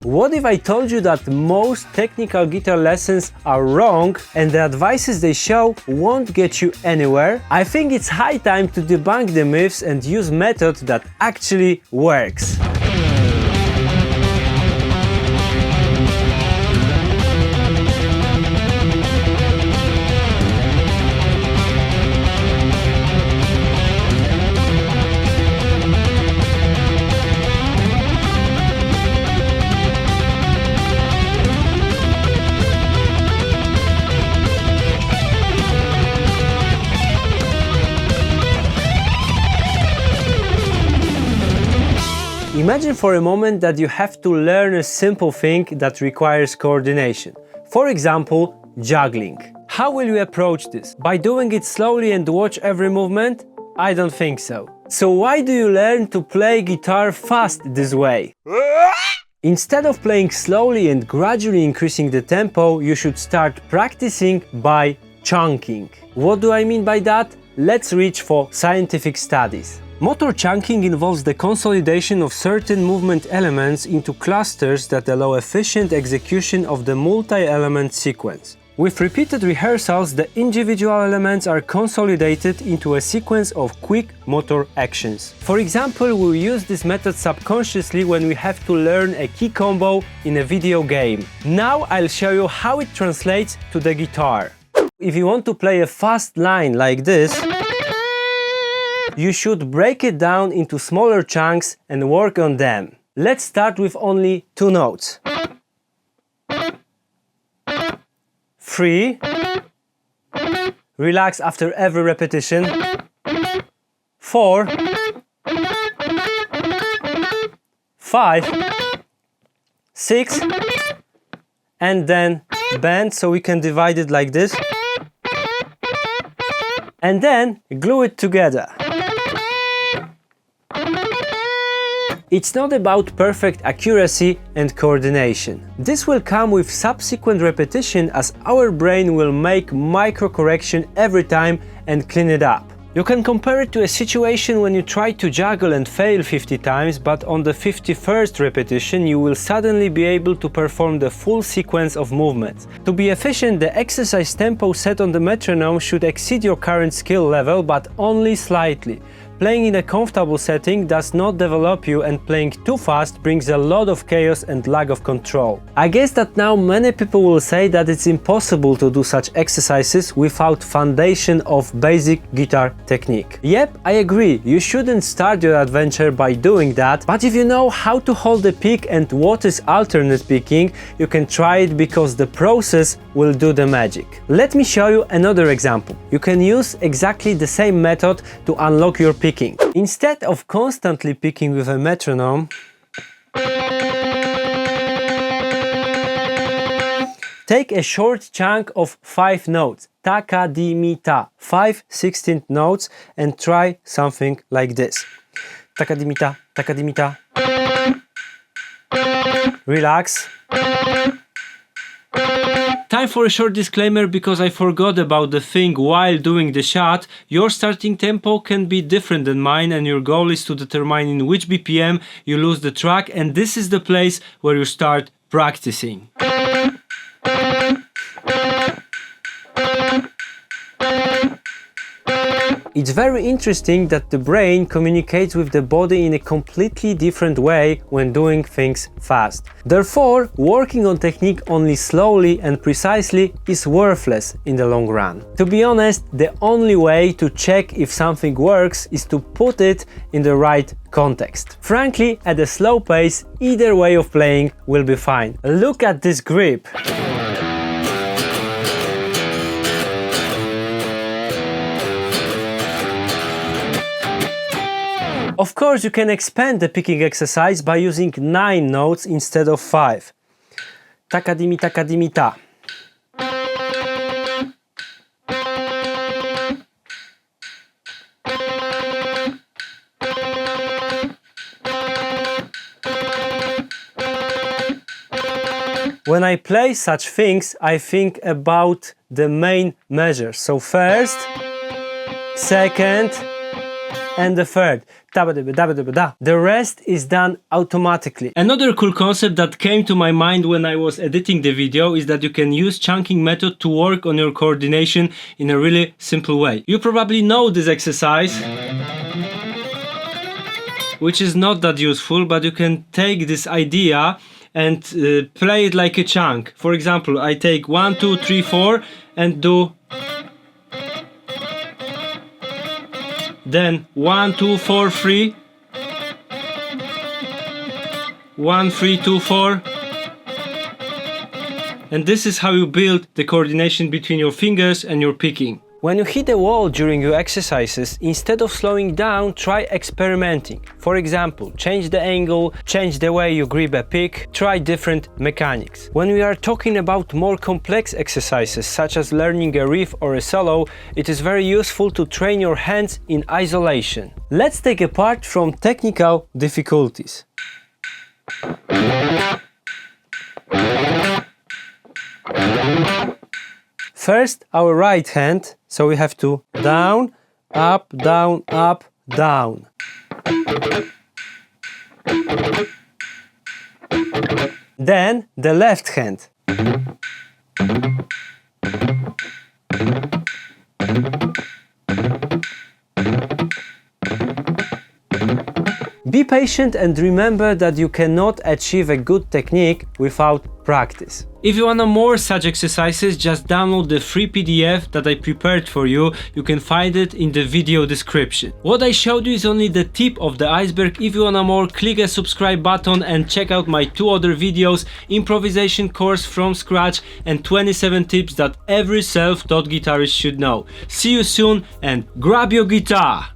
What if I told you that most technical guitar lessons are wrong and the advices they show won't get you anywhere? I think it's high time to debunk the myths and use method that actually works. Imagine for a moment that you have to learn a simple thing that requires coordination. For example, juggling. How will you approach this? By doing it slowly and watch every movement? I don't think so. So why do you learn to play guitar fast this way? Instead of playing slowly and gradually increasing the tempo, you should start practicing by chunking. What do I mean by that? Let's reach for scientific studies. Motor chunking involves the consolidation of certain movement elements into clusters that allow efficient execution of the multi-element sequence. With repeated rehearsals, the individual elements are consolidated into a sequence of quick motor actions. For example, we use this method subconsciously when we have to learn a key combo in a video game. Now I'll show you how it translates to the guitar. If you want to play a fast line like this, you should break it down into smaller chunks and work on them. Let's start with only 2 notes. 3. Relax after every repetition. 4. 5. 6. And then bend so we can divide it like this. And then glue it together. It's not about perfect accuracy and coordination. This will come with subsequent repetition as our brain will make micro correction every time and clean it up. You can compare it to a situation when you try to juggle and fail 50 times, but on the 51st repetition you will suddenly be able to perform the full sequence of movements. To be efficient, the exercise tempo set on the metronome should exceed your current skill level, but only slightly. Playing in a comfortable setting does not develop you, and playing too fast brings a lot of chaos and lack of control. I guess that now many people will say that it's impossible to do such exercises without foundation of basic guitar technique. Yep, I agree, you shouldn't start your adventure by doing that, but if you know how to hold the pick and what is alternate picking, you can try it because the process will do the magic. Let me show you another example. You can use exactly the same method to unlock your picking. Instead of constantly picking with a metronome, take a short chunk of 5 notes, taka di mi ta, 5 16th notes, and try something like this. Taka di mi ta, taka di mi ta. Relax. Time for a short disclaimer because I forgot about the thing while doing the shot. Your starting tempo can be different than mine, and your goal is to determine in which BPM you lose the track, and this is the place where you start practicing. It's very interesting that the brain communicates with the body in a completely different way when doing things fast. Therefore, working on technique only slowly and precisely is worthless in the long run. To be honest, the only way to check if something works is to put it in the right context. Frankly, at a slow pace, either way of playing will be fine. Look at this grip. Of course, you can expand the picking exercise by using 9 notes instead of 5. Taka di mi ta. When I play such things, I think about the main measures. So first, second, and the third. The rest is done automatically. Another cool concept that came to my mind when I was editing the video is that you can use chunking method to work on your coordination in a really simple way. You probably know this exercise, which is not that useful, but you can take this idea and play it like a chunk. For example, I take 1, 2, 3, 4 and do then 1, 2, 4, 3, 1, 3, 2, 4, and this is how you build the coordination between your fingers and your picking. When you hit a wall during your exercises, instead of slowing down, try experimenting. For example, change the angle, change the way you grip a pick, try different mechanics. When we are talking about more complex exercises, such as learning a riff or a solo, it is very useful to train your hands in isolation. Let's take apart from technical difficulties. First, our right hand, so we have to down, up, down, up, down. Then the left hand. Be patient and remember that you cannot achieve a good technique without practice. If you want more such exercises, just download the free PDF that I prepared for you. You can find it in the video description. What I showed you is only the tip of the iceberg. If you want more, click the subscribe button and check out my 2 other videos: improvisation course from scratch and 27 tips that every self-taught guitarist should know. See you soon and grab your guitar!